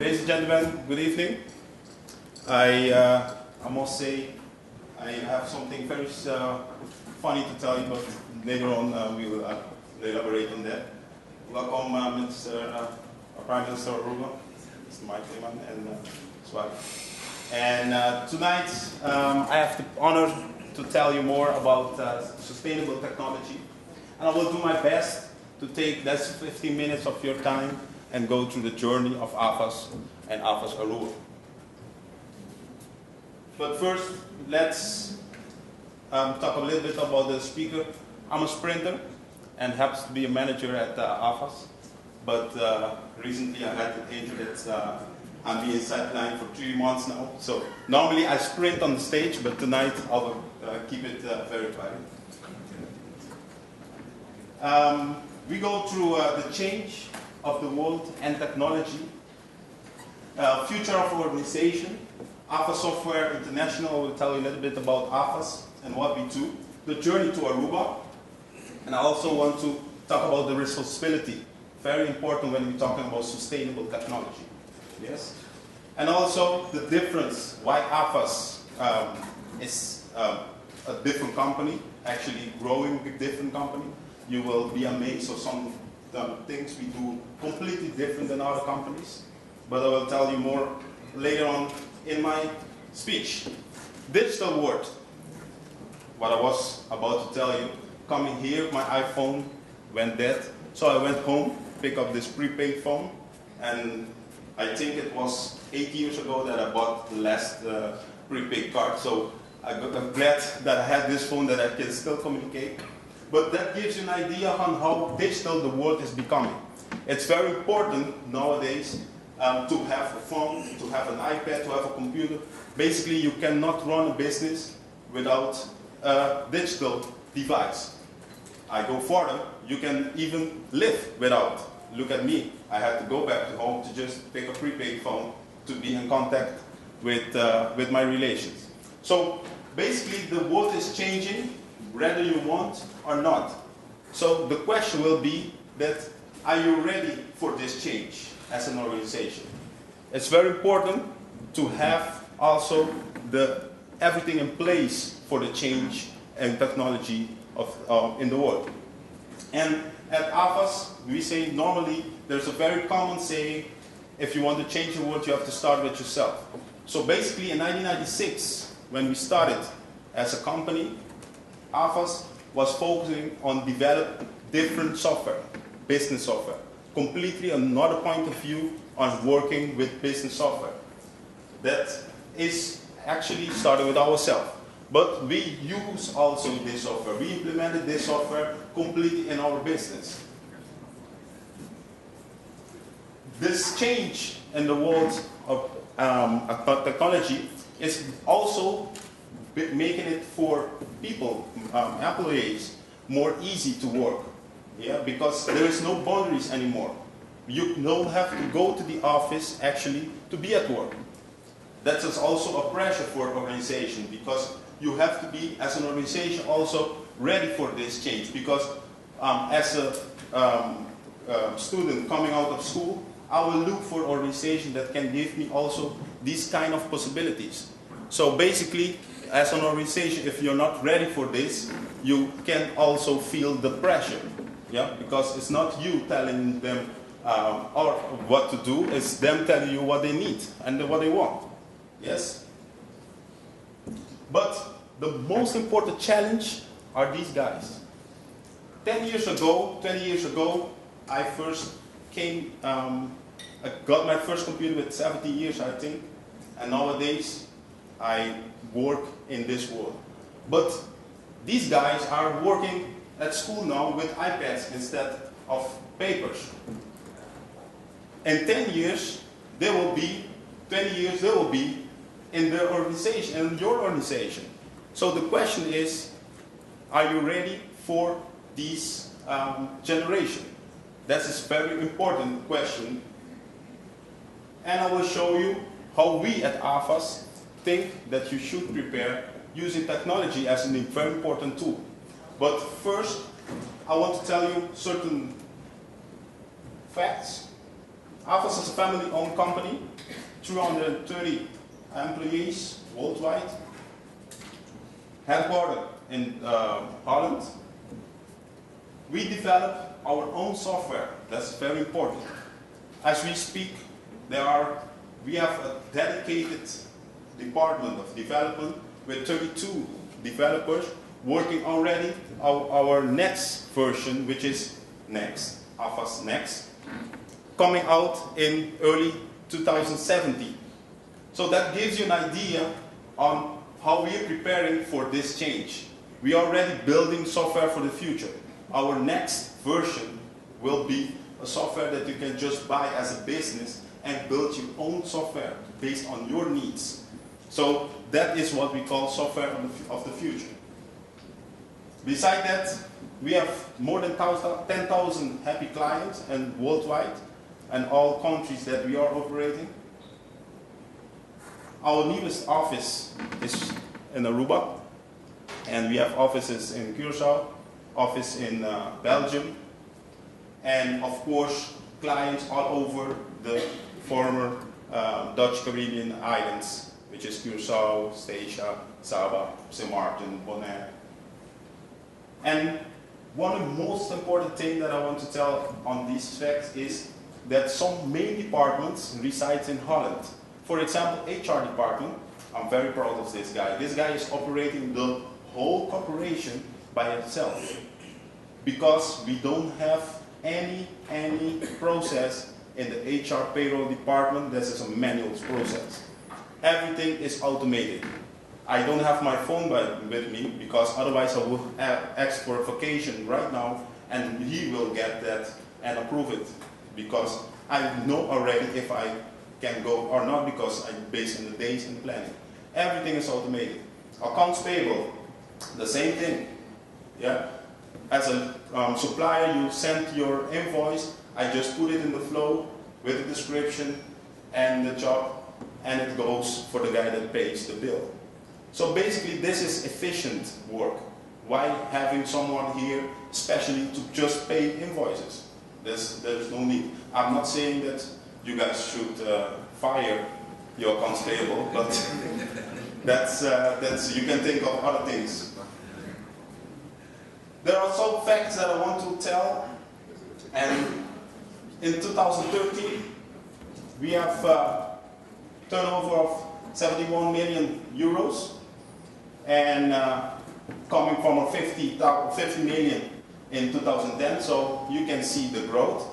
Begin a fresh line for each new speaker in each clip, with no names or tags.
Ladies and gentlemen, good evening. I must say I have something very funny to tell you, but later on we will elaborate on that. Welcome, Prime Minister Aruba, Mr. Mike Lehman, and Swag. And tonight I have the honor to tell you more about sustainable technology, and I will do my best to take less 15 minutes of your time and go through the journey of AFAS and AFAS Aruba. But first, let's talk a little bit about the speaker. I'm a sprinter and happens to be a manager at AFAS, but recently I had an injury that I'm being sidelined for 3 months now. So normally I sprint on the stage, but tonight I will keep it very quiet. We go through the change of the world and technology, future of organization, AFAS Software International will tell you a little bit about AFAS and what we do, the journey to Aruba, and I also want to talk about the responsibility, very important when we're talking about sustainable technology, yes? And also the difference, why AFAS is a different company, actually growing a different company. You will be amazed of some things we do completely different than other companies, but I will tell you more later on in my speech. Digital world, what I was about to tell you, coming here, my iPhone went dead, so I went home, pick up this prepaid phone, and I think it was 8 years ago that I bought the last prepaid card, so I'm glad that I had this phone that I can still communicate. But that gives you an idea on how digital the world is becoming. It's very important nowadays to have a phone, to have an iPad, to have a computer. Basically, you cannot run a business without a digital device. I go further, you can even live without. Look at me, I had to go back to home to just pick a prepaid phone to be in contact with my relations. So basically, the world is changing, whether you want or not. So the question will be that, are you ready for this change as an organization? It's very important to have also everything in place for the change and technology in the world. And at AFAS, we say normally, there's a very common saying, if you want to change the world, you have to start with yourself. So basically in 1996, when we started as a company, AFAS was focusing on developing different software, business software, completely another point of view on working with business software. That is actually started with ourselves. But we use also this software. We implemented this software completely in our business. This change in the world of technology is also making it for people, employees, more easy to work. Yeah, because there is no boundaries anymore. You don't have to go to the office actually to be at work. That is also a pressure for an organization, because you have to be, as an organization, also ready for this change. Because as a student coming out of school, I will look for an organization that can give me also these kind of possibilities. So basically, as an organization, if you're not ready for this, you can also feel the pressure, yeah? Because it's not you telling them or what to do, it's them telling you what they need and what they want, yes? But the most important challenge are these guys. 10 years ago, 20 years ago, I first came, I got my first computer with 17 years, I think, and nowadays I work in this world. But these guys are working at school now with iPads instead of papers. In 10 years, they will be, 20 years, they will be in their organization, in your organization. So the question is, are you ready for this generation? That's a very important question. And I will show you how we at AFAS think that you should prepare using technology as a very important tool. But first, I want to tell you certain facts Avos is a family-owned company, 230 employees worldwide, headquartered in Holland. We develop our own software. That's very important. As we speak, we have a dedicated department of development with 32 developers working already our next version, which is Avos Next, coming out in early 2017. So that gives you an idea on how we are preparing for this change. We are already building software for the future. Our next version will be a software that you can just buy as a business and build your own software based on your needs. So that is what we call software of the future. Besides that, we have more than 10,000 happy clients and worldwide and all countries that we are operating. Our newest office is in Aruba, and we have offices in Curaçao, office in Belgium, and of course clients all over the former Dutch Caribbean islands, which is Curaçao, Statia, Saba, St. Martin, Bonaire. And one of the most important things that I want to tell on these facts is that some main departments reside in Holland. For example, HR department, I'm very proud of this guy. This guy is operating the whole corporation by itself because we don't have any process in the HR payroll department. This is a manual process. Everything is automated. I don't have my phone with me because otherwise I would ask for a vacation right now and he will get that and approve it because I know already if I can go or not because I'm based on the days and planning. Everything is automated. Accounts payable, the same thing. Yeah. As a supplier, you send your invoice, I just put it in the flow with the description and the job, and it goes for the guy that pays the bill. So basically this is efficient work. Why having someone here especially to just pay invoices? There's no need. I'm not saying that you guys should fire your accounts payable, but that's you can think of other things. There are some facts that I want to tell, and in 2013 we have turnover of 71 million euros, and coming from a 50 million in 2010, so you can see the growth.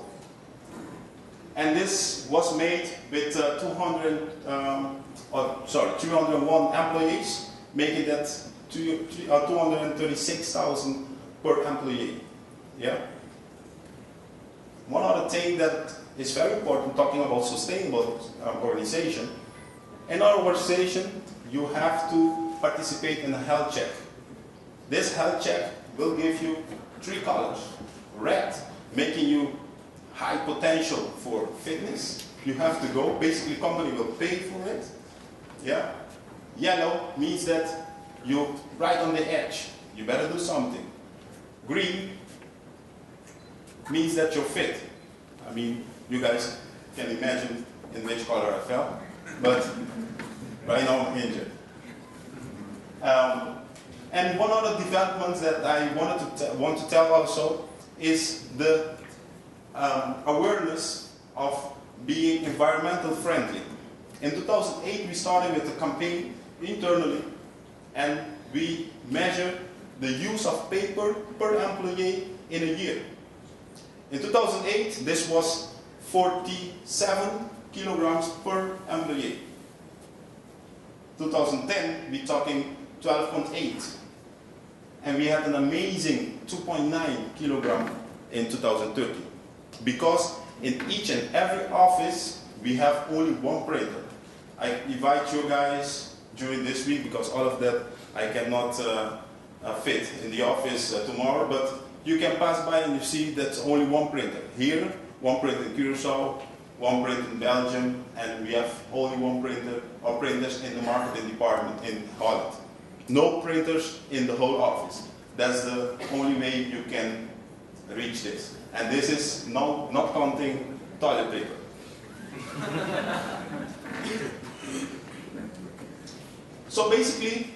And this was made with 301 employees, making that 236,000 per employee. Yeah. One other thing that is very important, talking about sustainable organization. In our organization, you have to participate in a health check. This health check will give you 3 colors. Red, making you high potential for fitness. You have to go. Basically, company will pay for it. Yeah. Yellow means that you're right on the edge. You better do something. Green means that you're fit. I mean, you guys can imagine in which color I fell, but right now I'm injured. And one other development that I want to tell also is the awareness of being environmental friendly. In 2008 we started with a campaign internally, and we measured the use of paper per employee in a year. In 2008 this was 47 kilograms per employee. 2010 we're talking 12.8, and we had an amazing 2.9 kilogram in 2013. Because in each and every office we have only one printer. I invite you guys during this week because all of that I cannot fit in the office tomorrow, but you can pass by and you see that's only one printer. Here, one printer in Curaçao, one printer in Belgium, and we have only one printer or printers in the marketing department in Holland. No printers in the whole office. That's the only way you can reach this. And this is not counting toilet paper. So basically,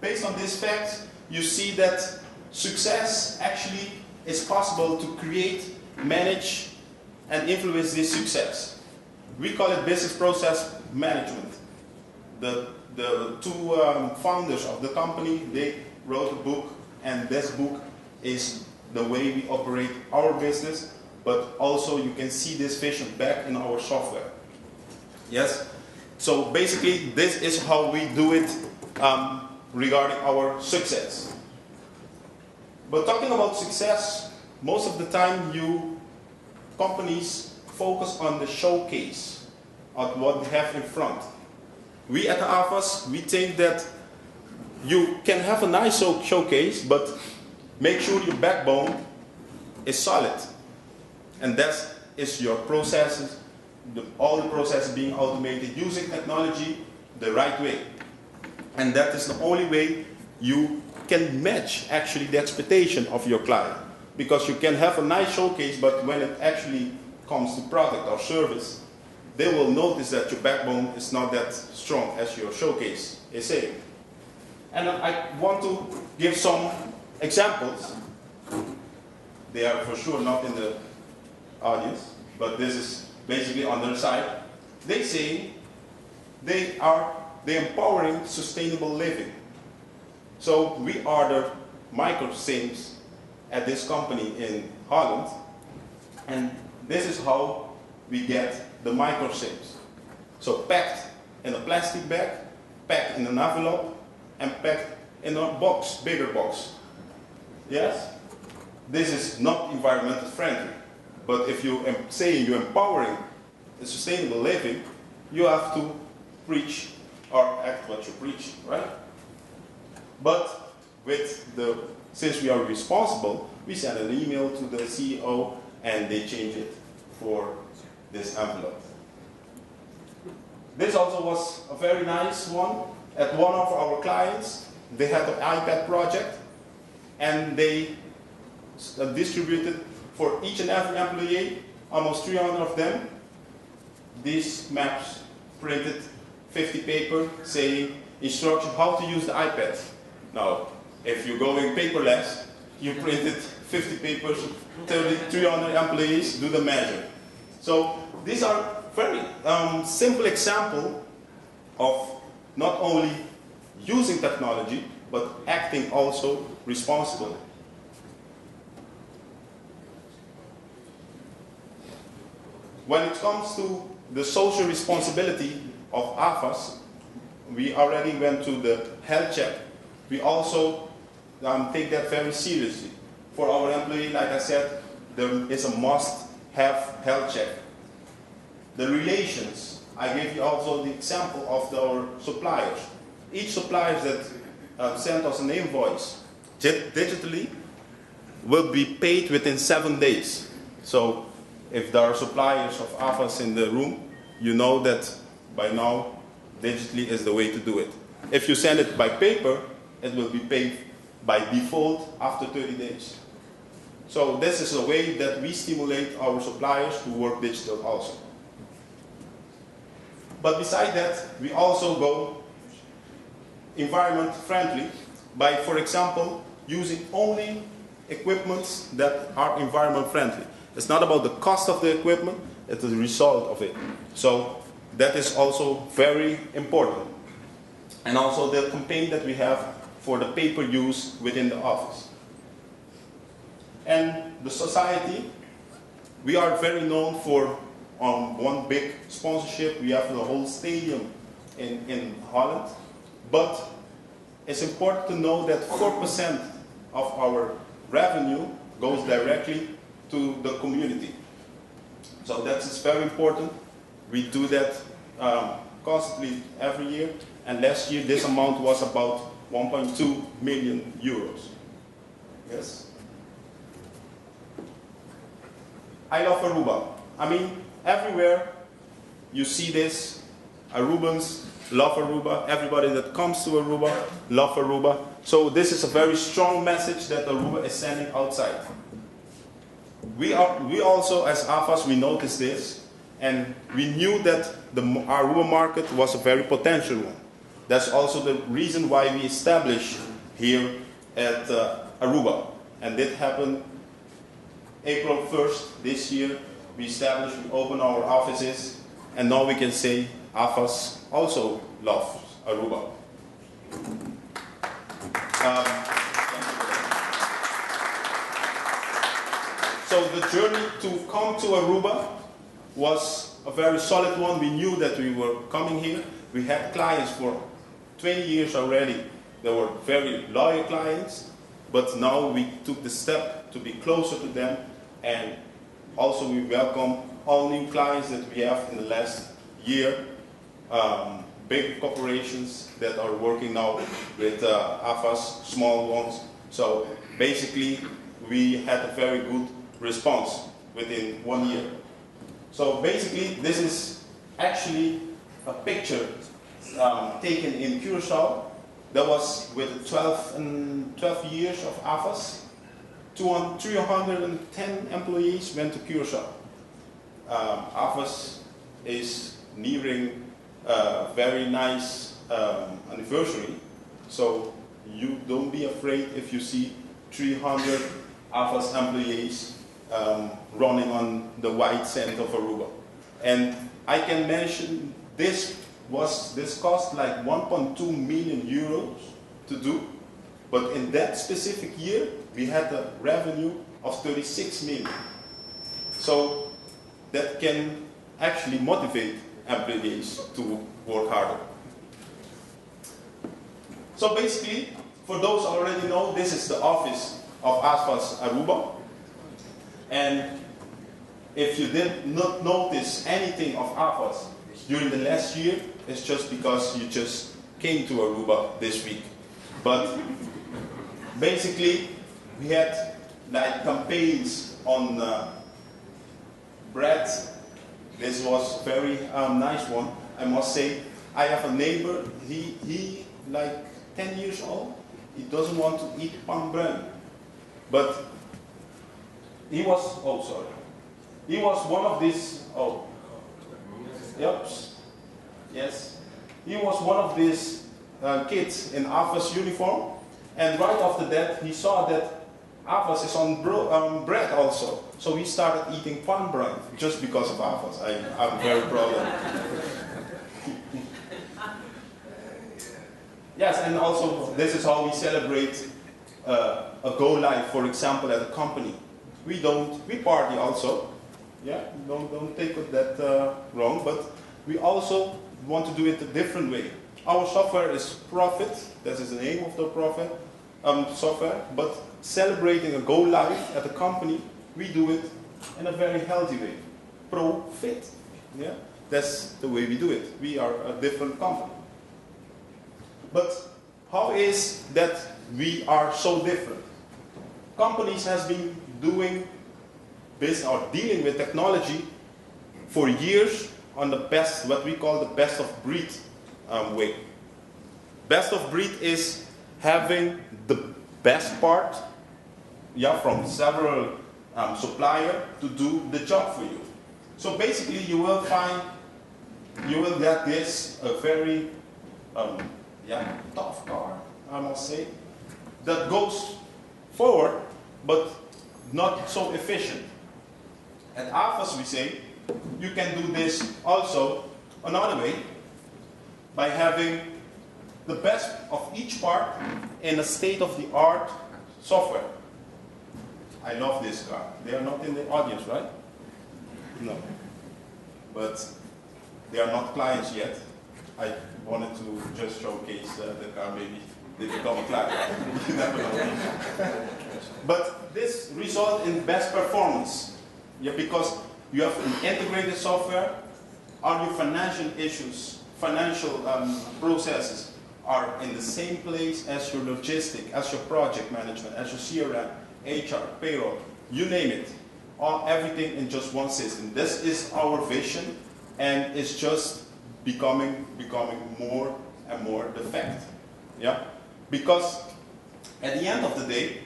based on this fact, you see that success actually is possible to create, manage, and influence this success. We call it business process management. The two founders of the company, they wrote a book, and this book is the way we operate our business, but also you can see this vision back in our software. Yes? So basically, this is how we do it regarding our success. But talking about success, most of the time companies focus on the showcase of what they have in front. We at the AFAS, we think that you can have a nice showcase, but make sure your backbone is solid. And that is your processes, all the processes being automated using technology the right way. And that is the only way you can match actually the expectation of your client. Because you can have a nice showcase, but when it actually comes to product or service, they will notice that your backbone is not that strong as your showcase is saying. And I want to give some examples. They are for sure not in the audience, but this is basically on their side. They say they're empowering sustainable living. So we are the micro SIMs at this company in Holland, and this is how we get the micro SIMs. So packed in a plastic bag, packed in an envelope, and packed in a box, bigger box. Yes? This is not environmental friendly. But if you say you're empowering a sustainable living, you have to preach or act what you preach, right? But since we are responsible, we send an email to the CEO and they change it for this envelope. This also was a very nice one. At one of our clients, they had an iPad project, and they distributed for each and every employee, almost 300 of them, these maps printed 50 paper saying instruction how to use the iPad. Now, if you're going paperless, you printed 50 papers, 300 employees, do the measure. So these are very simple example of not only using technology, but acting also responsibly. When it comes to the social responsibility of AFAS, we already went to the health check. We also take that very seriously. For our employee, like I said, there is a must-have health check. The relations, I gave you also the example of our suppliers. Each supplier that sent us an invoice digitally will be paid within 7 days. So if there are suppliers of AFAS in the room, you know that by now digitally is the way to do it. If you send it by paper, it will be paid by default after 30 days. So this is a way that we stimulate our suppliers to work digital also. But beside that, we also go environment friendly by, for example, using only equipments that are environment friendly. It's not about the cost of the equipment, it's the result of it. So that is also very important. And also the campaign that we have for the paper use within the office. And the society, we are very known for one big sponsorship. We have the whole stadium in Holland. But it's important to know that 4% of our revenue goes directly to the community. So that is very important. We do that constantly every year. And last year this amount was about 1.2 million euros. Yes? I love Aruba. I mean, everywhere you see this, Arubans love Aruba. Everybody that comes to Aruba love Aruba. So this is a very strong message that Aruba is sending outside. We also, as AFAS, we notice this, and we knew that the Aruba market was a very potential one. That's also the reason why we established here at Aruba. And that happened April 1st this year. We established, we opened our offices, and now we can say AFAS also loves Aruba. So the journey to come to Aruba was a very solid one. We knew that we were coming here. We had clients for 20 years already. They were very loyal clients, but now we took the step to be closer to them, and also we welcome all new clients that we have in the last year. Big corporations that are working now with AFAS, small ones. So basically we had a very good response within 1 year. So basically this is actually a picture taken in Curacao. That was with 12 years of AFAS. 310 employees went to Curacao. AFAS is nearing a very nice anniversary, so you don't be afraid if you see 300 AFAS employees running on the white sand of Aruba. And I can mention this cost like 1.2 million euros to do, but in that specific year we had a revenue of 36 million. So that can actually motivate employees to work harder. So basically, for those who already know, this is the office of AFAS Aruba. And if you did not notice anything of AFAS during the last year, it's just because you just came to Aruba this week. But basically, we had like campaigns on bread. This was a very nice one, I must say. I have a neighbor, he like 10 years old, he doesn't want to eat pan bruin. But he was, he was one of these, yes. He was one of these kids in AFAS uniform, and right after that he saw that AFAS is on bread also. So he started eating pan bruin just because of AFAS. I'm very proud of it. Yes, and also this is how we celebrate a go live, for example, at a company. We party also. Yeah, don't take that wrong, but we also want to do it a different way. Our software is Profit, that is the name of the Profit software, but celebrating a go live at a company, we do it in a very healthy way. Profit, yeah, that's the way we do it. We are a different company. But how is that we are so different? Companies has been doing business or dealing with technology for years on the best, what we call the best of breed way. Best of breed is having the best part, yeah, from several suppliers to do the job for you. So basically, you will get this a very tough car, I must say, that goes forward, but not so efficient. At AFAS, we say, you can do this also another way, by having the best of each part in a state-of-the-art software. I love this car. They are not in the audience, right? No. But they are not clients yet. I wanted to just showcase the car, maybe they become a client. You never know. But this results in best performance. Yeah, because you have an integrated software, all your financial issues, financial processes are in the same place as your logistic, as your project management, as your CRM, HR, payroll, you name it. Everything in just one system. This is our vision, and it's just becoming more and more the fact. Yeah? Because at the end of the day,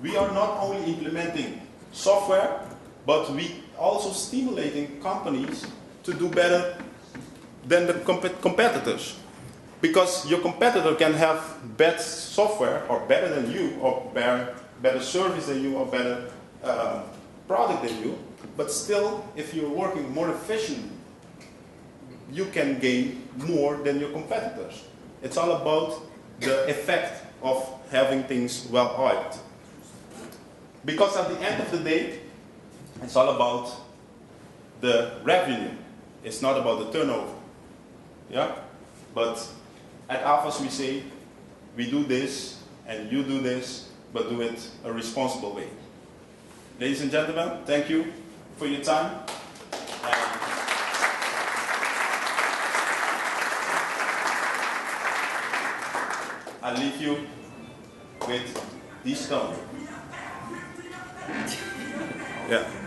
we are not only implementing software, but we also stimulating companies to do better than the competitors. Because your competitor can have better software, or better than you, or better service than you, or better product than you, but still, if you're working more efficiently, you can gain more than your competitors. It's all about the effect of having things well oiled. Because at the end of the day, it's all about the revenue. It's not about the turnover. Yeah? But at AFAS we say, we do this and you do this, but do it a responsible way. Ladies and gentlemen, thank you for your time. I'll leave you with these stones. Yeah.